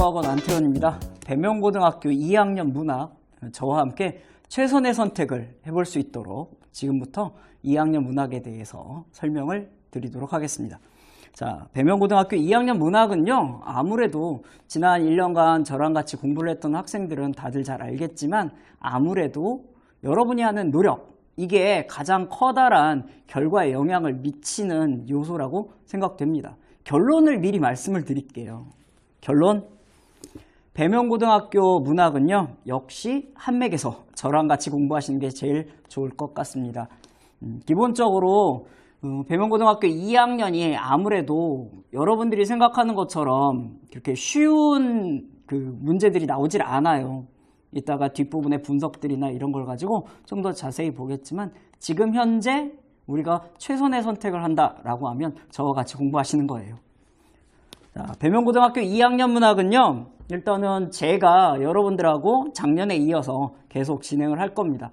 한맥국어학원 안태원입니다. 배명고등학교 2학년 문학, 저와 함께 최선의 선택을 해볼 수 있도록 지금부터 2학년 문학에 대해서 설명을 드리도록 하겠습니다. 자, 배명고등학교 2학년 문학은요, 아무래도 지난 1년간 저랑 같이 공부를 했던 학생들은 다들 잘 알겠지만 아무래도 여러분이 하는 노력, 이게 가장 커다란 결과에 영향을 미치는 요소라고 생각됩니다. 결론을 미리 말씀을 드릴게요. 결론, 배명고등학교 문학은요, 역시 한맥에서 저랑 같이 공부하시는 게 제일 좋을 것 같습니다. 기본적으로 배명고등학교 2학년이 아무래도 여러분들이 생각하는 것처럼 그렇게 쉬운 문제들이 나오질 않아요. 이따가 뒷부분의 분석들이나 이런 걸 가지고 좀 더 자세히 보겠지만 지금 현재 우리가 최선의 선택을 한다라고 하면 저와 같이 공부하시는 거예요. 자, 배명고등학교 2학년 문학은요, 일단은 제가 여러분들하고 작년에 이어서 계속 진행을 할 겁니다.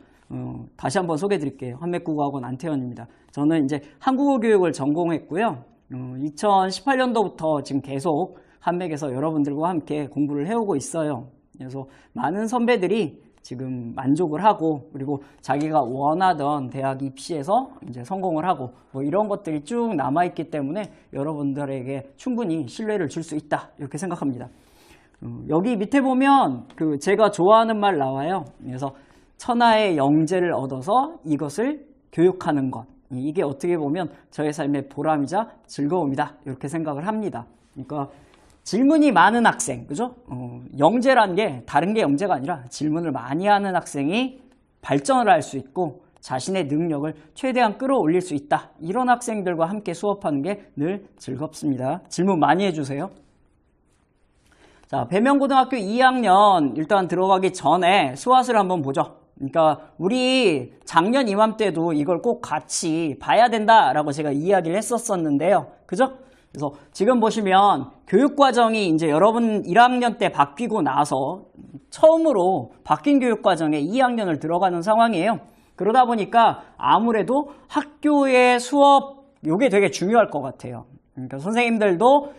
다시 한번 소개해 드릴게요. 한맥국어학원 안태원입니다. 저는 이제 한국어 교육을 전공했고요. 2018년도부터 지금 계속 한맥에서 여러분들과 함께 공부를 해오고 있어요. 그래서 많은 선배들이 지금 만족을 하고, 그리고 자기가 원하던 대학 입시에서 이제 성공을 하고, 뭐 이런 것들이 쭉 남아있기 때문에 여러분들에게 충분히 신뢰를 줄 수 있다, 이렇게 생각합니다. 여기 밑에 보면 제가 좋아하는 말 나와요. 그래서 천하의 영재를 얻어서 이것을 교육하는 것, 이게 어떻게 보면 저의 삶의 보람이자 즐거움이다, 이렇게 생각을 합니다. 그러니까 질문이 많은 학생, 그죠? 영재란 게 다른 게 영재가 아니라 질문을 많이 하는 학생이 발전을 할 수 있고 자신의 능력을 최대한 끌어올릴 수 있다. 이런 학생들과 함께 수업하는 게 늘 즐겁습니다. 질문 많이 해주세요. 자, 배명고등학교 2학년 일단 들어가기 전에 수화를 한번 보죠. 그러니까 우리 작년 이맘때도 이걸 꼭 같이 봐야 된다라고 제가 이야기를 했었었는데요. 그죠? 그래서 지금 보시면 교육과정이 이제 여러분 1학년 때 바뀌고 나서 처음으로 바뀐 교육과정에 2학년을 들어가는 상황이에요. 그러다 보니까 아무래도 학교의 수업, 이게 되게 중요할 것 같아요. 그러니까 선생님들도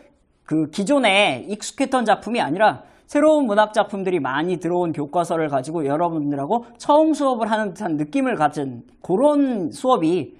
기존에 익숙했던 작품이 아니라 새로운 문학 작품들이 많이 들어온 교과서를 가지고 여러분들하고 처음 수업을 하는 듯한 느낌을 가진 그런 수업이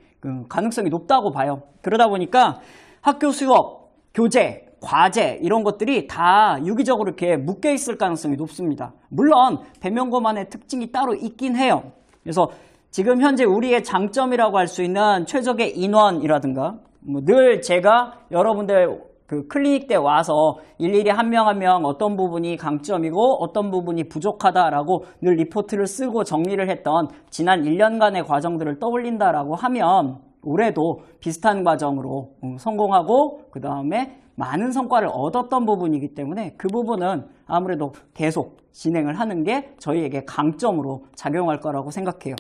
가능성이 높다고 봐요. 그러다 보니까 학교 수업, 교재, 과제 이런 것들이 다 유기적으로 이렇게 묶여 있을 가능성이 높습니다. 물론 배명고만의 특징이 따로 있긴 해요. 그래서 지금 현재 우리의 장점이라고 할 수 있는 최적의 인원이라든가 늘 제가 여러분들 클리닉 때 와서 일일이 한 명 한 명 어떤 부분이 강점이고 어떤 부분이 부족하다라고 늘 리포트를 쓰고 정리를 했던 지난 1년간의 과정들을 떠올린다라고 하면 올해도 비슷한 과정으로 성공하고 그 다음에 많은 성과를 얻었던 부분이기 때문에 그 부분은 아무래도 계속 진행을 하는 게 저희에게 강점으로 작용할 거라고 생각해요.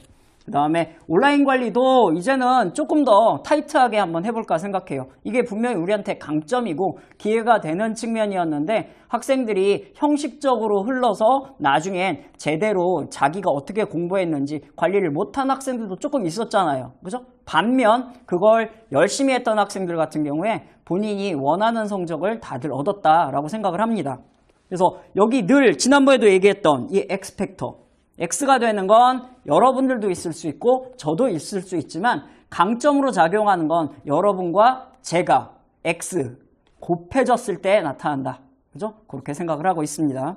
그 다음에 온라인 관리도 이제는 조금 더 타이트하게 한번 해볼까 생각해요. 이게 분명히 우리한테 강점이고 기회가 되는 측면이었는데 학생들이 형식적으로 흘러서 나중엔 제대로 자기가 어떻게 공부했는지 관리를 못한 학생들도 조금 있었잖아요. 그죠? 반면 그걸 열심히 했던 학생들 같은 경우에 본인이 원하는 성적을 다들 얻었다라고 생각을 합니다. 그래서 여기 늘 지난번에도 얘기했던 이 X팩터, X가 되는 건 여러분들도 있을 수 있고 저도 있을 수 있지만 강점으로 작용하는 건 여러분과 제가 X 곱해졌을 때 나타난다. 그죠? 그렇게 생각을 하고 있습니다.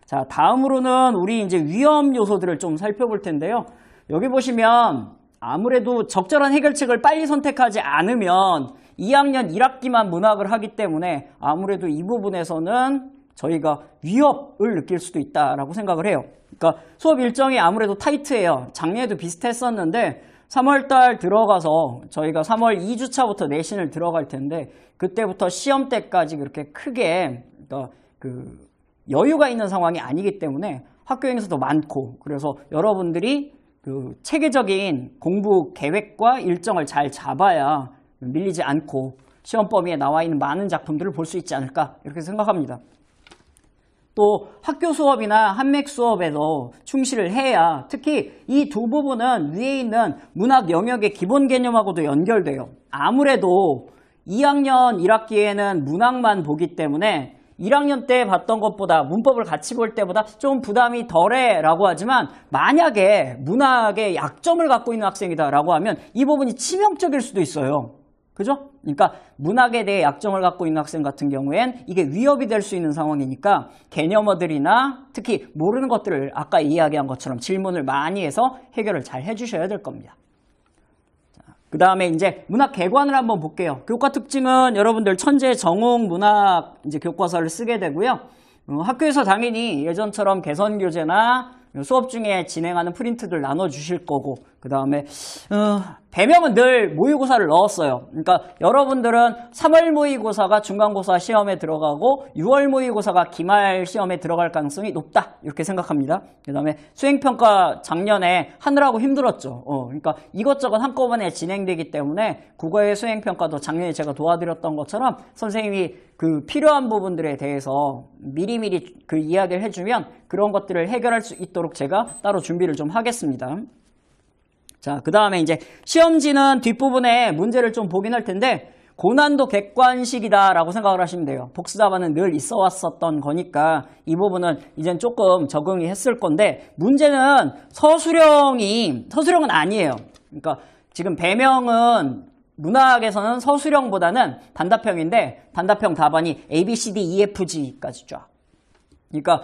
자, 다음으로는 우리 이제 위험 요소들을 좀 살펴볼 텐데요. 여기 보시면 아무래도 적절한 해결책을 빨리 선택하지 않으면 2학년 1학기만 문학을 하기 때문에 아무래도 이 부분에서는 저희가 위협을 느낄 수도 있다라고 생각을 해요. 그러니까 수업 일정이 아무래도 타이트해요. 작년에도 비슷했었는데 3월달 들어가서 저희가 3월 2주차부터 내신을 들어갈 텐데 그때부터 시험 때까지 그렇게 크게 여유가 있는 상황이 아니기 때문에 학교 행사도 많고 그래서 여러분들이 체계적인 공부 계획과 일정을 잘 잡아야 밀리지 않고 시험 범위에 나와 있는 많은 작품들을 볼 수 있지 않을까 이렇게 생각합니다. 또 학교 수업이나 한맥 수업에도 충실을 해야 특히 이 두 부분은 위에 있는 문학 영역의 기본 개념하고도 연결돼요. 아무래도 2학년 1학기에는 문학만 보기 때문에 1학년 때 봤던 것보다 문법을 같이 볼 때보다 좀 부담이 덜해라고 하지만 만약에 문학에 약점을 갖고 있는 학생이다라고 하면 이 부분이 치명적일 수도 있어요. 그죠? 그러니까 문학에 대해 약점을 갖고 있는 학생 같은 경우엔 이게 위협이 될 수 있는 상황이니까 개념어들이나 특히 모르는 것들을 아까 이야기한 것처럼 질문을 많이 해서 해결을 잘 해주셔야 될 겁니다. 그 다음에 이제 문학 개관을 한번 볼게요. 교과 특징은 여러분들 천재 정옥 문학 이제 교과서를 쓰게 되고요. 학교에서 당연히 예전처럼 개선 교재나 수업 중에 진행하는 프린트들 나눠주실 거고, 그 다음에 배명은 늘 모의고사를 넣었어요. 그러니까 여러분들은 3월 모의고사가 중간고사 시험에 들어가고 6월 모의고사가 기말 시험에 들어갈 가능성이 높다 이렇게 생각합니다. 그 다음에 수행평가 작년에 하느라고 힘들었죠. 그러니까 이것저것 한꺼번에 진행되기 때문에 국어의 수행평가도 작년에 제가 도와드렸던 것처럼 선생님이 그 필요한 부분들에 대해서 미리미리 그 이야기를 해주면 그런 것들을 해결할 수 있도록 제가 따로 준비를 좀 하겠습니다. 자, 그 다음에 이제 시험지는 뒷부분에 문제를 좀 보긴 할 텐데 고난도 객관식이다라고 생각을 하시면 돼요. 복수답안은 늘 있어 왔었던 거니까 이 부분은 이젠 조금 적응이 했을 건데 문제는 서술형은 아니에요. 그러니까 지금 배명은 문학에서는 서술형보다는 단답형인데 단답형 답안이 A, B, C, D, E, F, G까지 쫙. 그러니까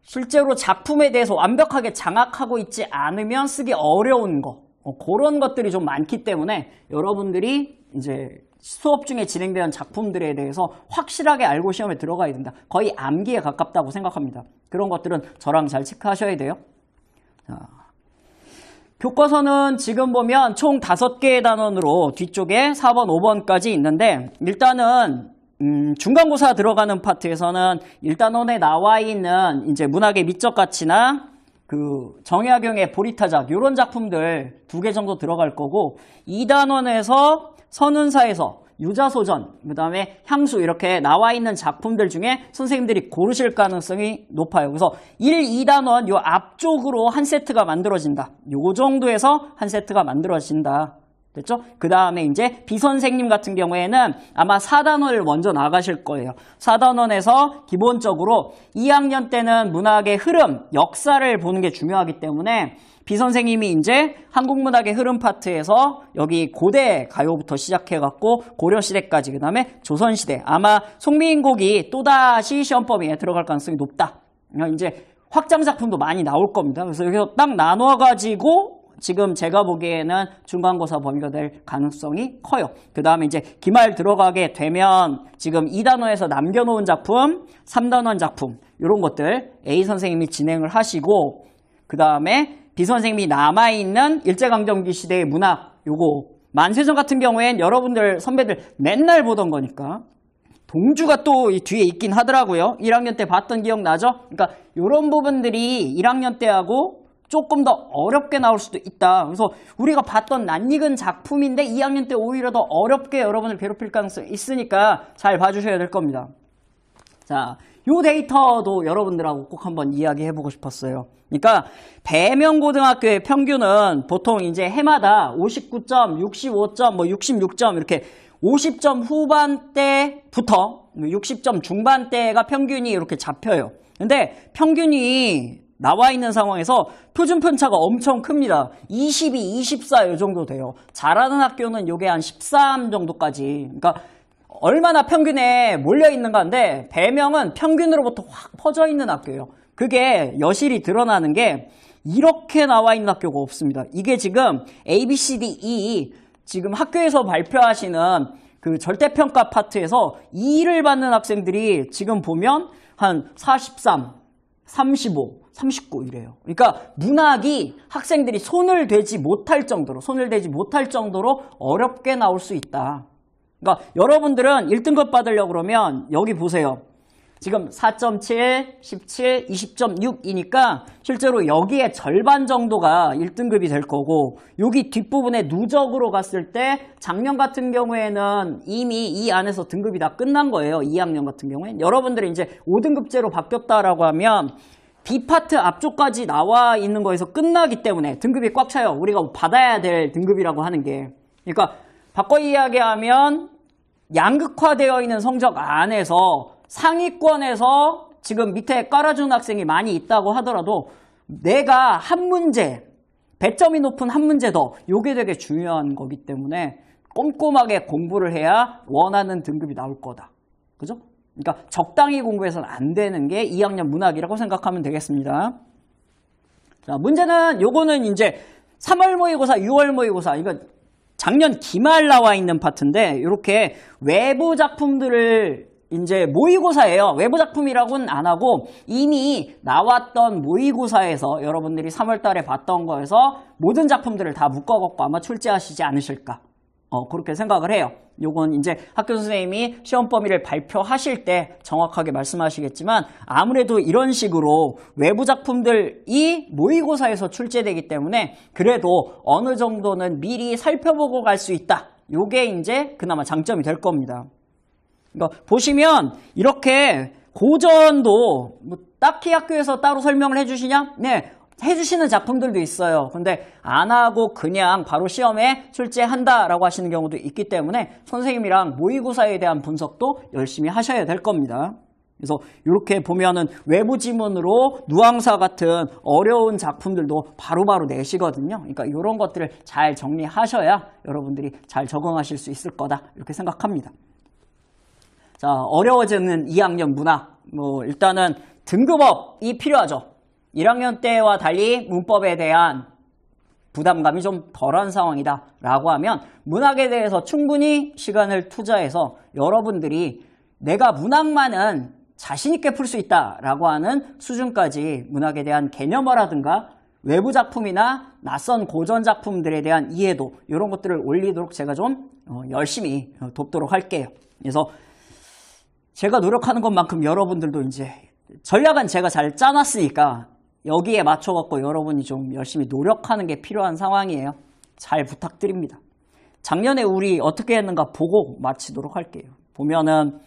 실제로 작품에 대해서 완벽하게 장악하고 있지 않으면 쓰기 어려운 거 그런 것들이 좀 많기 때문에 여러분들이 이제 수업 중에 진행되는 작품들에 대해서 확실하게 알고 시험에 들어가야 된다. 거의 암기에 가깝다고 생각합니다. 그런 것들은 저랑 잘 체크하셔야 돼요. 자, 교과서는 지금 보면 총 5개의 단원으로 뒤쪽에 4번, 5번까지 있는데 일단은 중간고사 들어가는 파트에서는 1단원에 나와 있는 이제 문학의 미적 가치나 그 정약용의 보리타작 이런 작품들 2개 정도 들어갈 거고 2단원에서 선운사에서 유자소전, 그 다음에 향수 이렇게 나와 있는 작품들 중에 선생님들이 고르실 가능성이 높아요. 그래서 1, 2단원 요 앞쪽으로 한 세트가 만들어진다. 요 정도에서 한 세트가 만들어진다. 됐죠? 그 다음에 이제 비선생님 같은 경우에는 아마 4단원을 먼저 나가실 거예요. 4단원에서 기본적으로 2학년 때는 문학의 흐름, 역사를 보는 게 중요하기 때문에 비선생님이 이제 한국문학의 흐름 파트에서 여기 고대 가요부터 시작해갖고 고려시대까지 그 다음에 조선시대 아마 송미인곡이 또다시 시험범위에 들어갈 가능성이 높다. 이제 확장작품도 많이 나올 겁니다. 그래서 여기서 딱 나눠가지고 지금 제가 보기에는 중간고사 범위가 될 가능성이 커요. 그 다음에 이제 기말 들어가게 되면 지금 2단원에서 남겨놓은 작품, 3단원 작품 이런 것들 A 선생님이 진행을 하시고 그 다음에 B 선생님이 남아있는 일제강점기 시대의 문학 요거 만세전 같은 경우엔 여러분들 선배들 맨날 보던 거니까 동주가 또 이 뒤에 있긴 하더라고요. 1학년 때 봤던 기억 나죠? 그러니까 이런 부분들이 1학년 때하고 조금 더 어렵게 나올 수도 있다. 그래서 우리가 봤던 낯익은 작품인데 2학년 때 오히려 더 어렵게 여러분을 괴롭힐 가능성이 있으니까 잘 봐주셔야 될 겁니다. 자, 요 데이터도 여러분들하고 꼭 한번 이야기해보고 싶었어요. 그러니까 배명고등학교의 평균은 보통 이제 해마다 59점, 65점, 뭐 66점 이렇게 50점 후반대부터 60점 중반대가 평균이 이렇게 잡혀요. 근데 평균이 나와 있는 상황에서 표준 편차가 엄청 큽니다. 22, 24 이 정도 돼요. 잘하는 학교는 이게 한 13 정도까지. 그러니까 얼마나 평균에 몰려 있는가 인데 배명은 평균으로부터 확 퍼져 있는 학교예요. 그게 여실히 드러나는 게 이렇게 나와 있는 학교가 없습니다. 이게 지금 A, B, C, D, E 지금 학교에서 발표하시는 그 절대평가 파트에서 2를 받는 학생들이 지금 보면 한 43, 35, 39 이래요. 그러니까 문학이 학생들이 손을 대지 못할 정도로 어렵게 나올 수 있다. 그러니까 여러분들은 1등급 받으려고 그러면 여기 보세요. 지금 4.7, 17, 20.6이니까 실제로 여기에 절반 정도가 1등급이 될 거고 여기 뒷부분에 누적으로 갔을 때 작년 같은 경우에는 이미 이 안에서 등급이 다 끝난 거예요. 2학년 같은 경우에는. 여러분들이 이제 5등급제로 바뀌었다라고 하면 B파트 앞쪽까지 나와 있는 거에서 끝나기 때문에 등급이 꽉 차요. 우리가 받아야 될 등급이라고 하는 게. 그러니까 바꿔 이야기하면 양극화되어 있는 성적 안에서 상위권에서 지금 밑에 깔아주는 학생이 많이 있다고 하더라도 내가 한 문제, 배점이 높은 한 문제 더, 요게 되게 중요한 거기 때문에 꼼꼼하게 공부를 해야 원하는 등급이 나올 거다. 그죠? 그러니까 적당히 공부해서는 안 되는 게 2학년 문학이라고 생각하면 되겠습니다. 자, 문제는 요거는 이제 3월 모의고사, 6월 모의고사, 이거 작년 기말 나와 있는 파트인데 이렇게 외부 작품들을 이제 모의고사예요. 외부 작품이라고는 안 하고 이미 나왔던 모의고사에서 여러분들이 3월 달에 봤던 거에서 모든 작품들을 다 묶어갖고 아마 출제하시지 않으실까. 그렇게 생각을 해요. 요건 이제 학교 선생님이 시험 범위를 발표하실 때 정확하게 말씀하시겠지만 아무래도 이런 식으로 외부 작품들이 모의고사에서 출제되기 때문에 그래도 어느 정도는 미리 살펴보고 갈 수 있다. 요게 이제 그나마 장점이 될 겁니다. 그러니까 보시면 이렇게 고전도 뭐 딱히 학교에서 따로 설명을 해주시냐? 네. 해주시는 작품들도 있어요. 근데 안 하고 그냥 바로 시험에 출제한다라고 하시는 경우도 있기 때문에 선생님이랑 모의고사에 대한 분석도 열심히 하셔야 될 겁니다. 그래서 이렇게 보면은 외부 지문으로 누앙사 같은 어려운 작품들도 바로바로 내시거든요. 그러니까 이런 것들을 잘 정리하셔야 여러분들이 잘 적응하실 수 있을 거다. 이렇게 생각합니다. 자, 어려워지는 2학년 문학. 일단은 등급업이 필요하죠. 1학년 때와 달리 문법에 대한 부담감이 좀 덜한 상황이다 라고 하면 문학에 대해서 충분히 시간을 투자해서 여러분들이 내가 문학만은 자신 있게 풀 수 있다 라고 하는 수준까지 문학에 대한 개념어라든가 외부 작품이나 낯선 고전 작품들에 대한 이해도 이런 것들을 올리도록 제가 좀 열심히 돕도록 할게요. 그래서 제가 노력하는 것만큼 여러분들도 이제 전략은 제가 잘 짜놨으니까 여기에 맞춰갖고 여러분이 좀 열심히 노력하는 게 필요한 상황이에요. 잘 부탁드립니다. 작년에 우리 어떻게 했는가 보고 마치도록 할게요. 보면은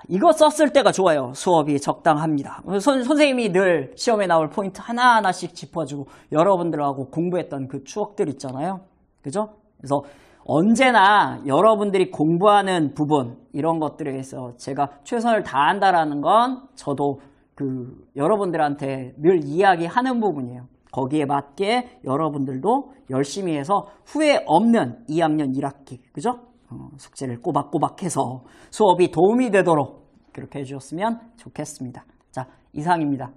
이거 썼을 때가 좋아요. 수업이 적당합니다. 선생님이 늘 시험에 나올 포인트 하나하나씩 짚어주고 여러분들하고 공부했던 그 추억들 있잖아요. 그죠? 그래서 언제나 여러분들이 공부하는 부분 이런 것들에 대해서 제가 최선을 다한다라는 건 저도 여러분들한테 늘 이야기하는 부분이에요. 거기에 맞게 여러분들도 열심히 해서 후회 없는 2학년 1학기, 그죠? 숙제를 꼬박꼬박 해서 수업이 도움이 되도록 그렇게 해주셨으면 좋겠습니다. 자, 이상입니다.